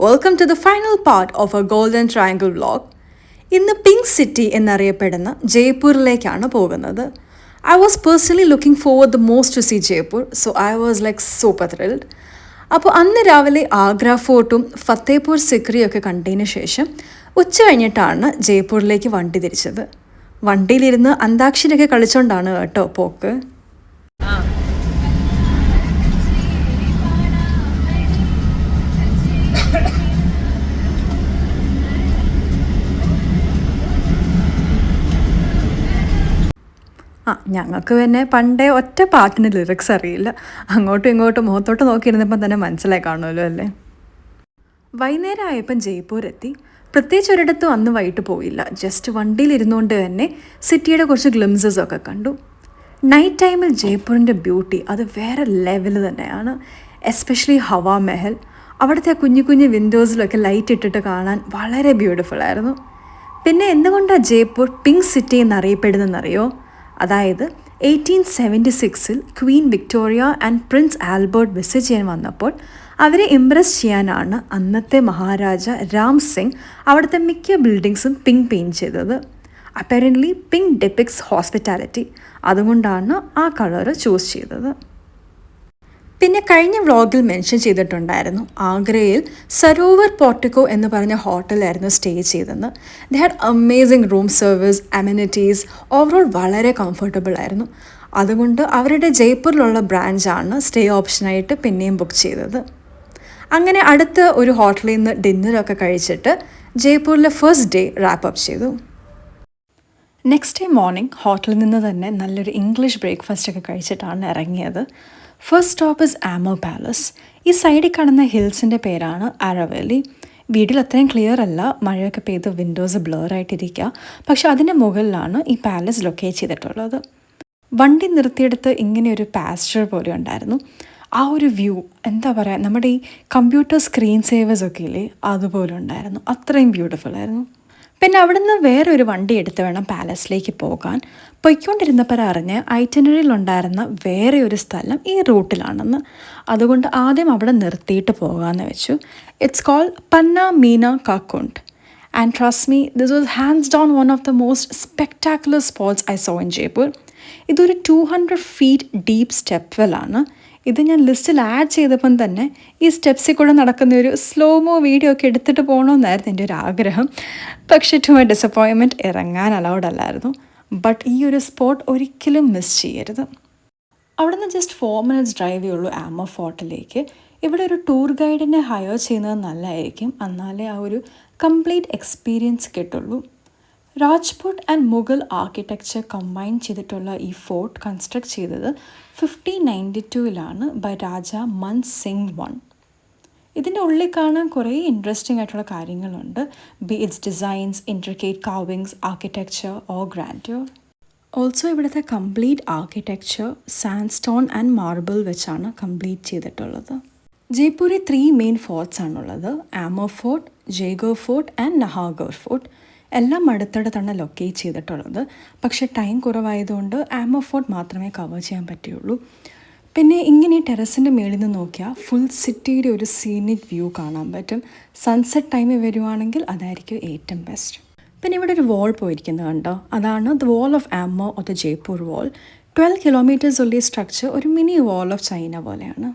welcome to the final part of our Golden Triangle vlog. ഇന്ന് pink city എന്നറിയപ്പെടുന്ന ജയ്പൂരിലേക്കാണ് പോകുന്നത്. I was personally looking forward the most to see Jaipur, so I was like super thrilled. അപ്പോൾ അന്ന് രാവിലെ ആഗ്ര ഫോർട്ടും ഫത്തേപൂർ സിക്രിയും ഒക്കെ കണ്ടതിന് ശേഷം ഉച്ച കഴിഞ്ഞിട്ടാണ് ജയ്പൂരിലേക്ക് വണ്ടി തിരിച്ചത്. വണ്ടിയിലിരുന്ന് അന്താക്ഷരിയൊക്കെ കളിച്ചുകൊണ്ടാണ് കേട്ടോ പോക്ക്. ഞങ്ങൾക്ക് തന്നെ പണ്ടേ ഒറ്റ പാട്ടിന് ലിറിക്സ് അറിയില്ല. അങ്ങോട്ടും ഇങ്ങോട്ടും മുഖത്തോട്ട് നോക്കിയിരുന്നപ്പം തന്നെ മനസ്സിലായി കാണുമല്ലോ അല്ലേ. വൈകുന്നേരം ആയപ്പം ജയ്പൂർ എത്തി. പ്രത്യേകിച്ച് ഒരിടത്തും അന്ന് വൈകിട്ട് പോയില്ല. ജസ്റ്റ് വണ്ടിയിലിരുന്നുകൊണ്ട് തന്നെ സിറ്റിയുടെ കുറച്ച് ഗ്ലിംസസ് ഒക്കെ കണ്ടു. നൈറ്റ് ടൈമിൽ ജയ്പൂരിൻ്റെ ബ്യൂട്ടി അത് വേറെ ലെവൽ തന്നെയാണ്. എസ്പെഷ്യലി ഹവാ മെഹൽ. അവിടുത്തെ ആ കുഞ്ഞു കുഞ്ഞു വിൻഡോസിലൊക്കെ ലൈറ്റ് ഇട്ടിട്ട് കാണാൻ വളരെ ബ്യൂട്ടിഫുൾ ആയിരുന്നു. പിന്നെ എന്തുകൊണ്ടാണ് ജയ്പൂർ പിങ്ക് സിറ്റി എന്നറിയപ്പെടുന്നതെന്നറിയോ? അതായത് 1876 Queen Victoria and Prince Albert visit ചെയ്യാൻ വന്നപ്പോൾ അവരെ ഇംപ്രസ് ചെയ്യാനാണ് അന്നത്തെ മഹാരാജ രാം സിംഗ് അവിടുത്തെ മിക്ക ബിൽഡിങ്സും പിങ്ക് പെയിൻറ്റ് ചെയ്തത്. അപ്പറൻ്റ്ലി പിങ്ക് ഡെപിക്സ് ഹോസ്പിറ്റാലിറ്റി, അതുകൊണ്ടാണ് ആ കളറ് ചൂസ് ചെയ്തത്. പിന്നെ കഴിഞ്ഞ വ്ളോഗിൽ മെൻഷൻ ചെയ്തിട്ടുണ്ടായിരുന്നു ആഗ്രയിൽ സരോവർ പോർട്ടിക്കോ എന്ന് പറഞ്ഞ ഹോട്ടലായിരുന്നു സ്റ്റേ ചെയ്തതെന്ന്. They had amazing room service, amenities, overall വളരെ കംഫർട്ടബിൾ ആയിരുന്നു. അതുകൊണ്ട് അവരുടെ ജയ്പൂരിലുള്ള ബ്രാഞ്ചാണ് സ്റ്റേ ഓപ്ഷനായിട്ട് പിന്നെയും ബുക്ക് ചെയ്തത്. അങ്ങനെ അടുത്ത ഒരു ഹോട്ടലിൽ നിന്ന് ഡിന്നറൊക്കെ കഴിച്ചിട്ട് ജയ്പൂരിലെ ഫസ്റ്റ് ഡേ റാപ്പ് അപ്പ് ചെയ്തു. നെക്സ്റ്റ് ഡേ മോർണിംഗ് ഹോട്ടലിൽ നിന്ന് തന്നെ നല്ലൊരു ഇംഗ്ലീഷ് ബ്രേക്ക്ഫാസ്റ്റ് ഒക്കെ കഴിച്ചിട്ടാണ് ഇറങ്ങിയത്. First stop is Amer palace. ഈ സൈഡിൽ കാണുന്ന ഹിൽസിൻ്റെ പേരാണ് ആരവലി. വീഡിയോയിൽ അത്രയും ക്ലിയർ അല്ല, മഴയൊക്കെ പെയ്ത് വിൻഡോസ് ബ്ലറായിട്ടിരിക്കുക. പക്ഷെ അതിൻ്റെ മുകളിലാണ് ഈ പാലസ് ലൊക്കേറ്റ് ചെയ്തിട്ടുള്ളത്. വണ്ടി നിർത്തിയെടുത്ത് ഇങ്ങനെ ഒരു പാസ്റ്റർ പോലെ ഉണ്ടായിരുന്നു. ആ ഒരു വ്യൂ എന്താ പറയുക, നമ്മുടെ ഈ കമ്പ്യൂട്ടർ സ്ക്രീൻ സേവേഴ്സ് ഒക്കെ ഇല്ലേ, അതുപോലെ ഉണ്ടായിരുന്നു. അത്രയും ബ്യൂട്ടിഫുൾ ആയിരുന്നു. പിന്നെ അവിടെ നിന്ന് വേറെ ഒരു വണ്ടി എടുത്ത് വേണം പാലസിലേക്ക് പോകാൻ. പൊയ്ക്കൊണ്ടിരുന്നപ്പോൾ അറിഞ്ഞ് ഐറ്റിനറിയിലുണ്ടായിരുന്ന വേറെ ഒരു സ്ഥലം ഈ റൂട്ടിലാണെന്ന്. അതുകൊണ്ട് ആദ്യം അവിടെ നിർത്തിയിട്ട് പോകാമെന്ന് വെച്ചു. ഇറ്റ്സ് കോൾഡ് പന്ന മീന കാക്കുണ്ട്. And trust me, this was hands down one of the most spectacular spots I saw in Jaipur. ഇതൊരു 200 ഫീറ്റ് ഡീപ്പ് സ്റ്റെപ്പ് വെല്ലാണ്. ഇത് ഞാൻ ലിസ്റ്റിൽ ആഡ് ചെയ്തപ്പം തന്നെ ഈ സ്റ്റെപ്സിൽ കൂടെ നടക്കുന്ന ഒരു സ്ലോമോ വീഡിയോ ഒക്കെ എടുത്തിട്ട് പോകണമെന്നായിരുന്നു എൻ്റെ ഒരു ആഗ്രഹം. പക്ഷേ ടു മൈ ഡിസപ്പോയിൻമെൻറ്റ് ഇറങ്ങാൻ അലൗഡ് അല്ലായിരുന്നു. ബട്ട് ഈ ഒരു സ്പോട്ട് ഒരിക്കലും മിസ് ചെയ്യരുത്. അവിടെ നിന്ന് ജസ്റ്റ് 4 minutes ഡ്രൈവേ ഉള്ളൂ ആമോ ഫോർട്ടിലേക്ക്. ഇവിടെ ഒരു ടൂർ ഗൈഡിനെ ഹയർ ചെയ്യുന്നത് നല്ലതായിരിക്കും, എന്നാലേ ആ ഒരു കംപ്ലീറ്റ് എക്സ്പീരിയൻസ് കിട്ടുള്ളൂ. Rajput and Mughal architecture combine ചെയ്തിട്ടുള്ള ഈ ഫോർട്ട് കൺസ്ട്രക്ട് ചെയ്തത് 1592 ബൈ രാജ മൻ സിംഗ് 1. ഇതിൻ്റെ ഉള്ളിൽ കാണാൻ കുറേ ഇൻട്രസ്റ്റിംഗ് ആയിട്ടുള്ള കാര്യങ്ങളുണ്ട്. Be it's designs, intricate carvings, architecture or grandeur. Also ഇവിടുത്തെ complete architecture sandstone and marble വെച്ചാണ് കംപ്ലീറ്റ് ചെയ്തിട്ടുള്ളത്. ജയ്പൂരിൽ 3 മെയിൻ ഫോർട്ട്സ് ആണുള്ളത്: Amer fort, Jaigarh fort and Nahargarh fort. എല്ലാം അടുത്തടുത്താണ് ലൊക്കേറ്റ് ചെയ്തിട്ടുള്ളത്. പക്ഷേ ടൈം കുറവായതുകൊണ്ട് ആമോ ഫോർട്ട് മാത്രമേ കവർ ചെയ്യാൻ പറ്റുള്ളൂ. പിന്നെ ഇങ്ങനെ ടെറസിൻ്റെ മേളിൽ നിന്ന് നോക്കിയാൽ ഫുൾ സിറ്റിയുടെ ഒരു സീനിക് വ്യൂ കാണാൻ പറ്റും. സൺസെറ്റ് ടൈമിൽ വരുവാണെങ്കിൽ അതായിരിക്കും ഏറ്റവും ബെസ്റ്റ്. പിന്നെ ഇവിടെ ഒരു വാൾ പോയിരിക്കുന്നത് കണ്ടോ, അതാണ് the wall of Amer or the Jaipur wall. 12 kilometers ഉള്ള സ്ട്രക്ചർ ഒരു മിനി വാൾ ഓഫ് ചൈന പോലെയാണ്.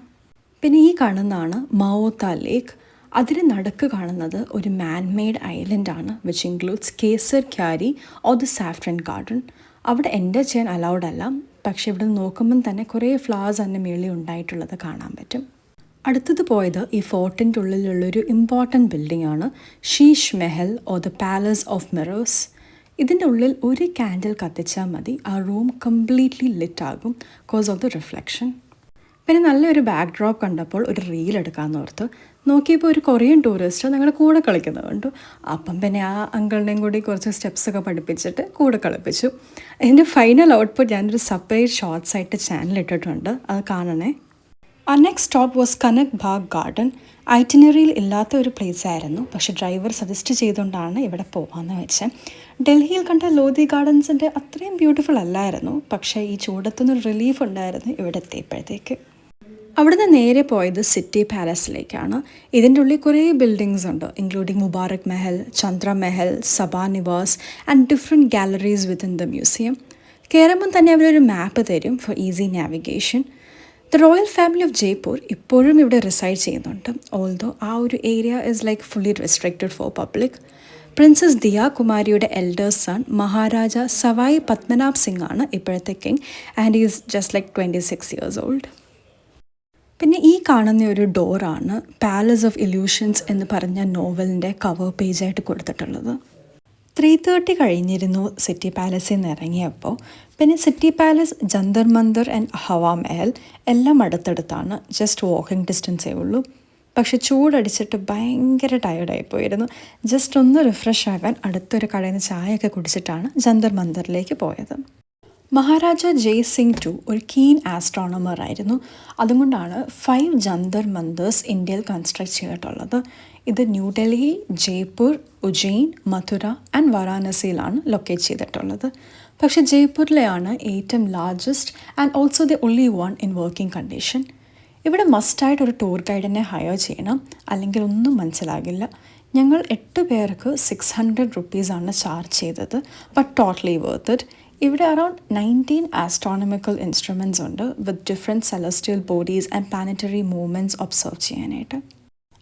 പിന്നെ ഈ കാണുന്നതാണ് മവോത്ത ലേക്ക്. അതിന് നടുക്ക് കാണുന്നത് ഒരു മാൻ മെയ്ഡ് ഐലൻഡാണ്, which includes Kesar Kyari or the saffron garden. അവിടെ എൻ്റർ ചെയ്യാൻ അലൗഡ് അല്ല, പക്ഷേ ഇവിടെ നോക്കുമ്പം തന്നെ കുറേ ഫ്ലവേഴ്സ് അതിൻ്റെ മേളിൽ ഉണ്ടായിട്ടുള്ളത് കാണാൻ പറ്റും. അടുത്തത് പോയത് ഈ ഫോർട്ടിൻ്റെ ഉള്ളിലുള്ളൊരു ഇമ്പോർട്ടൻറ്റ് ബിൽഡിംഗ് ആണ്, ഷീഷ് Mahal or the palace of mirrors. ഇതിൻ്റെ ഉള്ളിൽ ഒരു കാൻഡിൽ കത്തിച്ചാൽ മതി, ആ റൂം കംപ്ലീറ്റ്ലി ലിറ്റ് ആകും ബിക്കോസ് ഓഫ് ദ റിഫ്ലക്ഷൻ. പിന്നെ നല്ലൊരു ബാക്ക് ഡ്രോപ്പ് കണ്ടപ്പോൾ ഒരു റീൽ എടുക്കാമെന്ന് ഓർത്ത് നോക്കിയപ്പോൾ ഒരു കൊറിയൻ ടൂറിസ്റ്റ് ഞങ്ങളുടെ കൂടെ കളിക്കുന്നത് കണ്ടു. അപ്പം പിന്നെ ആ അങ്കിളിനെയും കൂടി കുറച്ച് സ്റ്റെപ്സൊക്കെ പഠിപ്പിച്ചിട്ട് കൂടെ കളിപ്പിച്ചു. അതിൻ്റെ ഫൈനൽ ഔട്ട്പുട്ട് ഞാനൊരു സെപ്പറേറ്റ് ഷോർട്സ് ആയിട്ട് ചാനൽ ഇട്ടിട്ടുണ്ട്, അത് കാണണേ. ആ next stop was Kanak Bagh garden. ഐറ്റിനറിയിൽ ഇല്ലാത്ത ഒരു പ്ലേസ് ആയിരുന്നു, പക്ഷേ ഡ്രൈവർ സജസ്റ്റ് ചെയ്തുകൊണ്ടാണ് ഇവിടെ പോകാമെന്ന് വെച്ചത്. ഡൽഹിയിൽ കണ്ട ലോധി ഗാർഡൻസിൻ്റെ അത്രയും ബ്യൂട്ടിഫുൾ അല്ലായിരുന്നു, പക്ഷേ ഈ ചൂടത്തുനിന്നൊരു റിലീഫ് ഉണ്ടായിരുന്നു ഇവിടെ എത്തിയപ്പോഴത്തേക്ക്. അവിടുന്ന് നേരെ പോയത് സിറ്റി പാലസിലേക്കാണ്. ഇതിൻ്റെ ഉള്ളിൽ കുറേ ബിൽഡിങ്സ് ഉണ്ട്, including Mubarak Mahal, Chandra Mahal, Sabha Niwas and different galleries within the museum. കയറുമ്പം തന്നെ അവരൊരു മാപ്പ് തരും for easy navigation. The royal family of Jaipur ഇപ്പോഴും ഇവിടെ റിസൈഡ് ചെയ്യുന്നുണ്ട്, ഓൾദോ ആ ഒരു area is like fully restricted for public. Princess Diya കുമാരിയുടെ എൽഡേഴ്സ് സൺ മഹാരാജ സവായി പത്മനാഭ് സിംഗ് ആണ് ഇപ്പോഴത്തെ king, and is just like 26 years old. പിന്നെ ഈ കാണുന്ന ഒരു ഡോറാണ് പാലസ് ഓഫ് ഇല്യൂഷൻസ് എന്ന് പറഞ്ഞ നോവലിൻ്റെ കവർ പേജായിട്ട് കൊടുത്തിട്ടുള്ളത്. 3:30 കഴിഞ്ഞിരുന്നു സിറ്റി പാലസിൽ നിന്ന് ഇറങ്ങിയപ്പോൾ. പിന്നെ city palace, Jantar Mantar and Hawa Mahal എല്ലാം അടുത്തടുത്താണ്, ജസ്റ്റ് വാക്കിംഗ് ഡിസ്റ്റൻസേ ഉള്ളൂ. പക്ഷെ ചൂടടിച്ചിട്ട് ഭയങ്കര ടയർഡായി പോയിരുന്നു. ജസ്റ്റ് ഒന്ന് റിഫ്രഷ് ആകാൻ അടുത്തൊരു കടയിൽ നിന്ന് ചായയൊക്കെ കുടിച്ചിട്ടാണ് ജന്തർ മന്ദറിലേക്ക് പോയത്. മഹാരാജ ജയ് സിംഗ് ടു ഒരു കീൻ ആസ്ട്രോണമർ ആയിരുന്നു. അതുകൊണ്ടാണ് 5 ജന്തർ മന്ദേഴ്സ് ഇന്ത്യയിൽ കൺസ്ട്രക്ട് ചെയ്തിട്ടുള്ളത്. ഇത് ന്യൂഡൽഹി, ജയ്പൂർ, ഉജ്ജയിൻ, മഥുര ആൻഡ് വാരാണസിയിലാണ് ലൊക്കേറ്റ് ചെയ്തിട്ടുള്ളത്. പക്ഷേ ജയ്പൂരിലെയാണ് ഏറ്റവും largest and also the only one in working condition. ഇവിടെ മസ്റ്റായിട്ട് ഒരു ടൂർ ഗൈഡിനെ ഹയർ ചെയ്യണം, അല്ലെങ്കിൽ ഒന്നും മനസ്സിലാകില്ല. ഞങ്ങൾ 8 പേർക്ക് 600 rupees ചാർജ് ചെയ്തത്, ബട്ട് ടോട്ടലി വർത്ത് ഇറ്റ്. ഇവിടെ അറൌണ്ട് 19 ആസ്ട്രോണമിക്കൽ ഇൻസ്ട്രുമെൻറ്റ്സ് ഉണ്ട്, with different celestial bodies and planetary movements observe ചെയ്യാനായിട്ട്.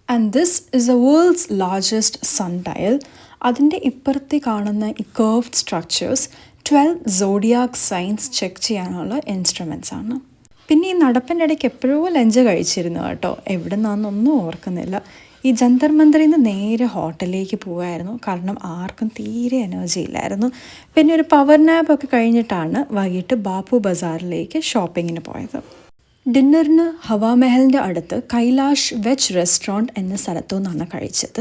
And this is the world's largest sun dial. അതിൻ്റെ ഇപ്പുറത്ത് കാണുന്ന ഈ curved structures 12 zodiac signs check ചെയ്യാനുള്ള ഇൻസ്ട്രുമെൻറ്റ്സ് ആണ്. പിന്നെ ഈ നടപ്പിൻ്റെ ഇടയ്ക്ക് എപ്പോഴോ ലഞ്ച് കഴിച്ചിരുന്നു കേട്ടോ, എവിടെ നിന്നാണെന്നൊന്നും ഓർക്കുന്നില്ല. ഈ ജന്തർ മന്ദറിൽ നിന്ന് നേരെ ഹോട്ടലിലേക്ക് പോകായിരുന്നു, കാരണം ആർക്കും തീരെ എനർജി ഇല്ലായിരുന്നു. പിന്നെ ഒരു പവർ നാപ്പ് ഒക്കെ കഴിഞ്ഞിട്ടാണ് വൈകിട്ട് ബാപ്പു ബസാറിലേക്ക് ഷോപ്പിങ്ങിന് പോയത്. ഡിന്നറിന് ഹവാമഹലിൻ്റെ അടുത്ത് കൈലാഷ് വെജ് റെസ്റ്റോറൻറ്റ് എന്ന സ്ഥലത്തു നിന്നാണ് കഴിച്ചത്.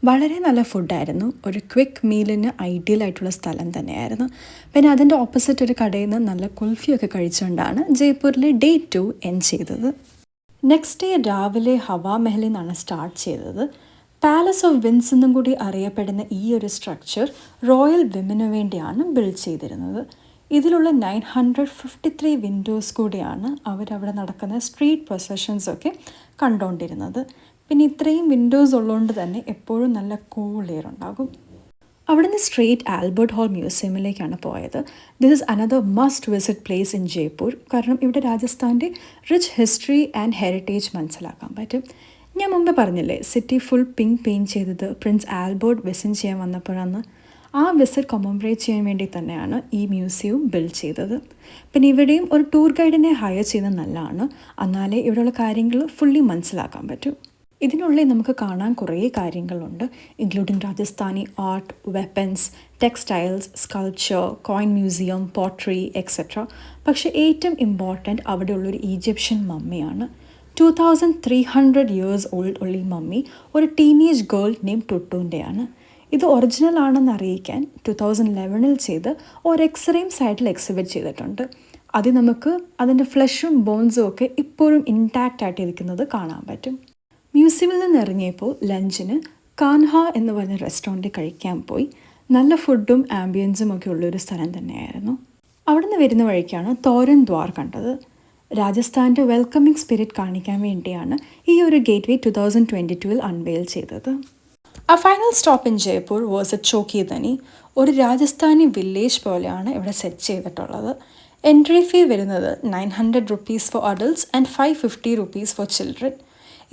വളരെ നല്ല ഫുഡായിരുന്നു, ഒരു ക്വിക്ക് മീലിന് ഐഡിയൽ ആയിട്ടുള്ള സ്ഥലം തന്നെയായിരുന്നു. പിന്നെ അതിൻ്റെ ഓപ്പോസിറ്റ് ഒരു കടയിൽ നിന്ന് നല്ല കുൽഫിയൊക്കെ കഴിച്ചുകൊണ്ടാണ് ജയ്പൂരിലെ ഡേ 2 എൻഡ് ചെയ്തത്. നെക്സ്റ്റ് ഡേ രാവിലെ ഹവാമഹലിൽ നിന്നാണ് സ്റ്റാർട്ട് ചെയ്തത്. പാലസ് ഓഫ് വിൻസ് എന്നും കൂടി അറിയപ്പെടുന്ന ഈ ഒരു സ്ട്രക്ചർ റോയൽ വിമന് വേണ്ടിയാണ് ബിൽഡ് ചെയ്തിരുന്നത്. ഇതിലുള്ള 953 വിൻഡോസ് കൂടിയാണ് അവരവിടെ നടക്കുന്ന സ്ട്രീറ്റ് പ്രൊസഷൻസൊക്കെ കണ്ടുകൊണ്ടിരുന്നത്. പിന്നെ ഇത്രയും വിൻഡോസ് ഉള്ളതുകൊണ്ട് തന്നെ എപ്പോഴും നല്ല കൂൾ എയർ ഉണ്ടാകും. അവിടുന്ന് സ്ട്രേറ്റ് ആൽബർട്ട് ഹാൾ മ്യൂസിയമിലേക്കാണ് പോയത്. This is another must visit place in Jaipur, കാരണം ഇവിടെ രാജസ്ഥാൻ്റെ റിച്ച് ഹിസ്റ്ററി ആൻഡ് ഹെറിറ്റേജ് മനസ്സിലാക്കാൻ പറ്റും. ഞാൻ മുമ്പ് പറഞ്ഞില്ലേ, സിറ്റി ഫുൾ പിങ്ക് പെയിൻറ്റ് ചെയ്തത് പ്രിൻസ് ആൽബർട്ട് വിസിറ്റ് ചെയ്യാൻ വന്നപ്പോഴാണ്. ആ വിസിറ്റ് കൊമമറേറ്റ് ചെയ്യാൻ വേണ്ടി തന്നെയാണ് ഈ മ്യൂസിയവും ബിൽഡ് ചെയ്തത്. പിന്നെ ഇവിടെയും ഒരു ടൂർ ഗൈഡിനെ ഹയർ ചെയ്യുന്നത് നല്ലതാണ്, എന്നാലേ ഇവിടെയുള്ള കാര്യങ്ങൾ ഫുള്ളി മനസ്സിലാക്കാൻ പറ്റും. ഇതിനുള്ളിൽ നമുക്ക് കാണാൻ കുറേ കാര്യങ്ങളുണ്ട്, including Rajasthani art, weapons, textiles, sculpture, coin museum, pottery etcetera. പക്ഷേ ഏറ്റവും ഇമ്പോർട്ടൻറ്റ് അവിടെയുള്ളൊരു ഈജിപ്ഷ്യൻ മമ്മിയാണ്. 2300 years ഓൾഡ് ഉള്ള ഈ മമ്മി ഒരു ടീനേജ് ഗേൾ നെയിം ടുട്ടുവിൻ്റെയാണ്. ഇത് ഒറിജിനൽ ആണെന്ന് അറിയിക്കാൻ 2011 ചെയ്ത് ഒരു എക്സ്റേയും സൈഡിൽ എക്സിബിറ്റ് ചെയ്തിട്ടുണ്ട്. അത് നമുക്ക് അതിൻ്റെ ഫ്ലഷും ബോൺസും ഒക്കെ ഇപ്പോഴും ഇൻടാക്റ്റ് ആയിട്ട് ഇരിക്കുന്നത് കാണാൻ പറ്റും. മ്യൂസിയമിൽ നിന്ന് ഇറങ്ങിയപ്പോൾ ലഞ്ചിന് കാൻഹ എന്ന് പറഞ്ഞ റെസ്റ്റോറൻറ്റിൽ കഴിക്കാൻ പോയി. നല്ല ഫുഡും ആംബിയൻസും ഒക്കെ ഉള്ളൊരു സ്ഥലം തന്നെയായിരുന്നു. അവിടുന്ന് വരുന്ന വഴിക്കാണ് തോരൻ ദ്വാർ കണ്ടത്. രാജസ്ഥാൻ്റെ വെൽക്കമിങ് സ്പിരിറ്റ് കാണിക്കാൻ വേണ്ടിയാണ് ഈ ഒരു ഗേറ്റ് വേ 2022 അൺവെയിൽ ചെയ്തത്. ആ final stop in Jaipur was a Chokhi Dhani. ഒരു രാജസ്ഥാനി വില്ലേജ് പോലെയാണ് ഇവിടെ സെറ്റ് ചെയ്തിട്ടുള്ളത്. എൻട്രി ഫീ വരുന്നത് 900 rupees for adults and 550 rupees for children.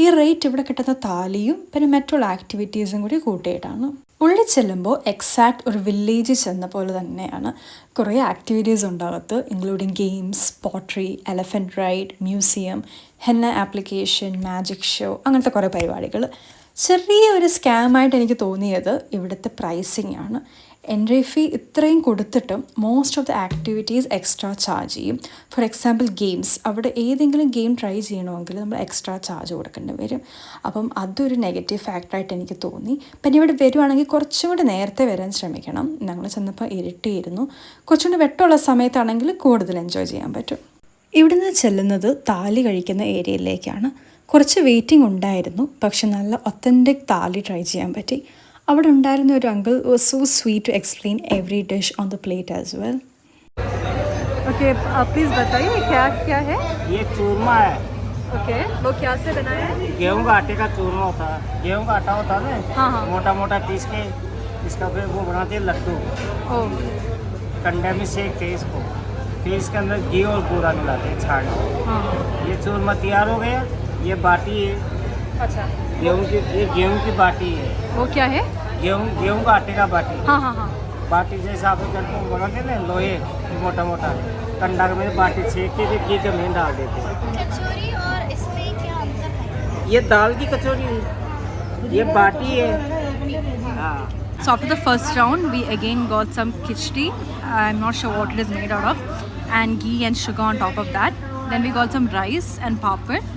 ഈ റേറ്റ് ഇവിടെ കിട്ടുന്ന താലിയും പിന്നെ മറ്റുള്ള ആക്ടിവിറ്റീസും കൂടി കൂട്ടിയിട്ടാണ്. ഉള്ളിൽ ചെല്ലുമ്പോൾ എക്സാക്റ്റ് ഒരു വില്ലേജ് ചെന്ന പോലെ തന്നെയാണ്. കുറേ ആക്ടിവിറ്റീസ് ഉണ്ടാകത്ത്, including games, pottery, elephant ride, museum, henna application, magic show, അങ്ങനത്തെ കുറേ പരിപാടികൾ. ചെറിയ ഒരു സ്കാമായിട്ട് എനിക്ക് തോന്നിയത് ഇവിടുത്തെ പ്രൈസിങ് ആണ്. എൻട്രി ഫീ ഇത്രയും കൊടുത്തിട്ടും most of the activities extra charge ചെയ്യും. ഫോർ എക്സാമ്പിൾ ഗെയിംസ്, അവിടെ ഏതെങ്കിലും ഗെയിം ട്രൈ ചെയ്യണമെങ്കിൽ നമ്മൾ എക്സ്ട്രാ ചാർജ് കൊടുക്കേണ്ടി വരും. അപ്പം അതൊരു നെഗറ്റീവ് ഫാക്ടറായിട്ട് എനിക്ക് തോന്നി. പിന്നെ ഇവിടെ വരുവാണെങ്കിൽ കുറച്ചും കൂടി നേരത്തെ വരാൻ ശ്രമിക്കണം. ഞങ്ങൾ ചെന്നപ്പോൾ ഇരുട്ടിയിരുന്നു. കുറച്ചും കൂടി വെട്ടമുള്ള സമയത്താണെങ്കിൽ കൂടുതൽ എൻജോയ് ചെയ്യാൻ പറ്റും. ഇവിടുന്ന് ചെല്ലുന്നത് താലി കഴിക്കുന്ന ഏരിയയിലേക്കാണ്. കുറച്ച് വെയിറ്റിംഗ് ഉണ്ടായിരുന്നു, പക്ഷെ നല്ല ഒത്തൻറ്റിക് താലി ട്രൈ ചെയ്യാൻ പറ്റി. അവിടെ ഉണ്ടായിരുന്ന ഒരു uncle was so sweet to explain every dish on the plate as well. Okay, please बताइए क्या क्या है? ये चूरमा है ओके, वो क्या से बना है? गेहूं का आटे का चूरमा होता है, गेहूं का आटा होता है ना, हाँ हाँ। मोटा मोटा पीस के इसका फिर वो बनाते हैं लड्डू। ओ कंडे में सेकते हैं इसको, फिर इसके अंदर घी और पूरा मिलाते हैं छान के। हाँ। ये चूरमा तैयार हो गया। ये बाटी है अच्छा, गेहूं की, ये गेहूं की बाटी है। वो क्या है? गेहूं का आटे का बाटी। हाँ हाँ हाँ। बाटी जैसे आप करके बनाते हैं ना, लोहे मोटा मोटा कंडा में बाटी सेक के फिर घी के में डाल देते हैं। कचौरी और इसमें क्या अंतर है? ये दाल की कचौरी है, ये बाटी है। हाँ। So after the first round, we again got some khichdi. I'm not sure what it is made out of, and ghee and sugar on top of that. Then we got some rice and papad.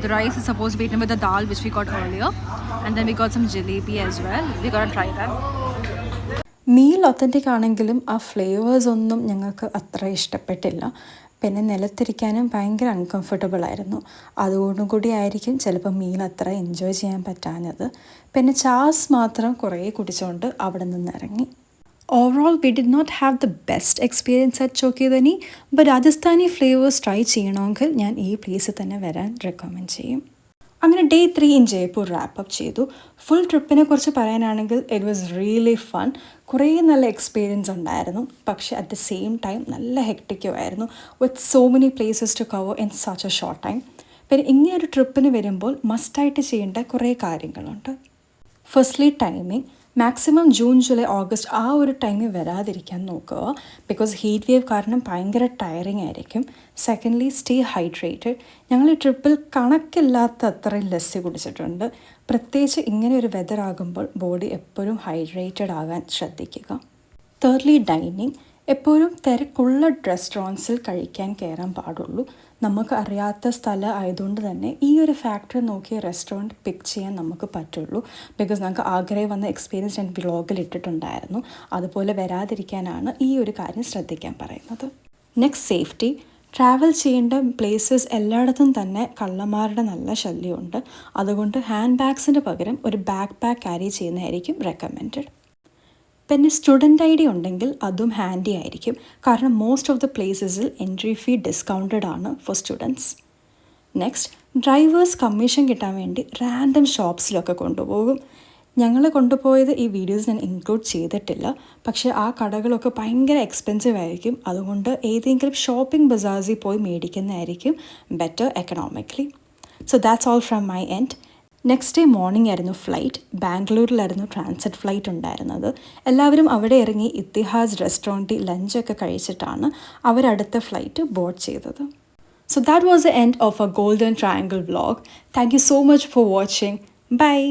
The rice is supposed to be eaten with the dal, which we got earlier, and then we got some jalebi as well. We gotta try that. Meal authentic ആണെങ്കിലും ആ flavours ഒന്നും ഞങ്ങൾക്ക് അത്ര ഇഷ്ടപ്പെട്ടില്ല. പിന്നെ നിലത്തിരിക്കാനും ഭയങ്കര uncomfortable ആയിരുന്നു. അതുകൊണ്ടും കൂടി ആയിരിക്കും ചിലപ്പോൾ മീൽ അത്ര എൻജോയ് ചെയ്യാൻ പറ്റാഞ്ഞത്. പിന്നെ ചാസ് മാത്രം കുറേ കുടിച്ചുകൊണ്ട് അവിടെ നിന്ന് ഇറങ്ങി. Overall we did not have the best experience at Chokhi Dhani. But Rajasthani flavours try ചെയ്യണമെങ്കിൽ ഞാൻ ഈ പ്ലേസിൽ തന്നെ വരാൻ റെക്കമെൻഡ് ചെയ്യും. അങ്ങനെ ഡേ 3 ഇൻ ജയ്പൂർ റാപ്പപ്പ് ചെയ്തു. ഫുൾ ട്രിപ്പിനെ കുറിച്ച് പറയാനാണെങ്കിൽ ഇറ്റ് വാസ് റിയലി ഫൺ. കുറേ നല്ല എക്സ്പീരിയൻസ് ഉണ്ടായിരുന്നു. പക്ഷേ അറ്റ് ദ സെയിം ടൈം നല്ല ഹെക്ടിക്കും ആയിരുന്നു, with so many places to cover in such a short time. പിന്നെ ഇങ്ങനൊരു ട്രിപ്പിന് വരുമ്പോൾ മസ്റ്റായിട്ട് ചെയ്യേണ്ട കുറേ കാര്യങ്ങളുണ്ട്. Firstly timing. Maximum June July August ആ ഒരു ടൈമിൽ വരാതിരിക്കാൻ നോക്കുക, ബിക്കോസ് ഹീറ്റ് വേവ് കാരണം ഭയങ്കര ടയറിങ് ആയിരിക്കും. Secondly stay hydrated. ഞങ്ങൾ ഈ ട്രിപ്പിൽ കണക്കില്ലാത്ത അത്രയും ലസ്സി കുടിച്ചിട്ടുണ്ട്. പ്രത്യേകിച്ച് ഇങ്ങനെ ഒരു വെതർ ആകുമ്പോൾ ബോഡി എപ്പോഴും ഹൈഡ്രേറ്റഡ് ആകാൻ ശ്രദ്ധിക്കുക. Thirdly dining. എപ്പോഴും തിരക്കുള്ള റെസ്റ്റോറൻറ്റ്സിൽ കഴിക്കാൻ കയറാൻ പാടുള്ളൂ. നമുക്ക് അറിയാത്ത സ്ഥലം ആയതുകൊണ്ട് തന്നെ ഈ ഒരു ഫാക്ടർ നോക്കി റെസ്റ്റോറൻറ്റ് പിക്ക് ചെയ്യാൻ നമുക്ക് പറ്റുള്ളൂ. ബിക്കോസ് നമുക്ക് ആഗ്രഹം വന്ന എക്സ്പീരിയൻസ് ഞാൻ വ്ളോഗിൽ ഇട്ടിട്ടുണ്ടായിരുന്നു. അതുപോലെ വരാതിരിക്കാനാണ് ഈ ഒരു കാര്യം ശ്രദ്ധിക്കാൻ പറയുന്നത്. Next safety. ട്രാവൽ ചെയ്യേണ്ട പ്ലേസസ് എല്ലായിടത്തും തന്നെ കള്ളന്മാരുടെ നല്ല ശല്യമുണ്ട്. അതുകൊണ്ട് ഹാൻഡ് ബാഗ്സിൻ്റെ പകരം ഒരു ബാക്ക് പാക്ക് ക്യാരി ചെയ്യുന്നതായിരിക്കും റെക്കമെൻഡഡ്. പിന്നെ സ്റ്റുഡൻറ്റ് ഐ ഡി ഉണ്ടെങ്കിൽ അതും ഹാൻഡി ആയിരിക്കും, കാരണം മോസ്റ്റ് ഓഫ് ദ പ്ലേസസിൽ എൻട്രി ഫീ ഡിസ്കൗണ്ടഡ് ആണ് for students. Next, drivers commission കിട്ടാൻ വേണ്ടി റാൻഡം ഷോപ്സിലൊക്കെ കൊണ്ടുപോകും. ഞങ്ങൾ കൊണ്ടുപോയത് ഈ വീഡിയോസ് ഞാൻ ഇൻക്ലൂഡ് ചെയ്തിട്ടില്ല, പക്ഷേ ആ കടകളൊക്കെ ഭയങ്കര എക്സ്പെൻസീവ് ആയിരിക്കും. അതുകൊണ്ട് ഏതെങ്കിലും ഷോപ്പിംഗ് ബസാസിൽ പോയി മേടിക്കുന്നതായിരിക്കും better economically. So that's all from my end. Next day morning ആയിരുന്നു ഫ്ലൈറ്റ്. ബാംഗ്ലൂരിലായിരുന്നു ട്രാൻസിറ്റ് ഫ്ലൈറ്റ് ഉണ്ടായിരുന്നത്. എല്ലാവരും അവിടെ ഇറങ്ങി ഇത്തിഹാസ് റെസ്റ്റോറൻറ്റിൽ ലഞ്ചൊക്കെ കഴിച്ചിട്ടാണ് അവരടുത്ത ഫ്ലൈറ്റ് ബോർഡ് ചെയ്തത്. So that was the end of a Golden Triangle vlog. Thank you so much for watching. Bye.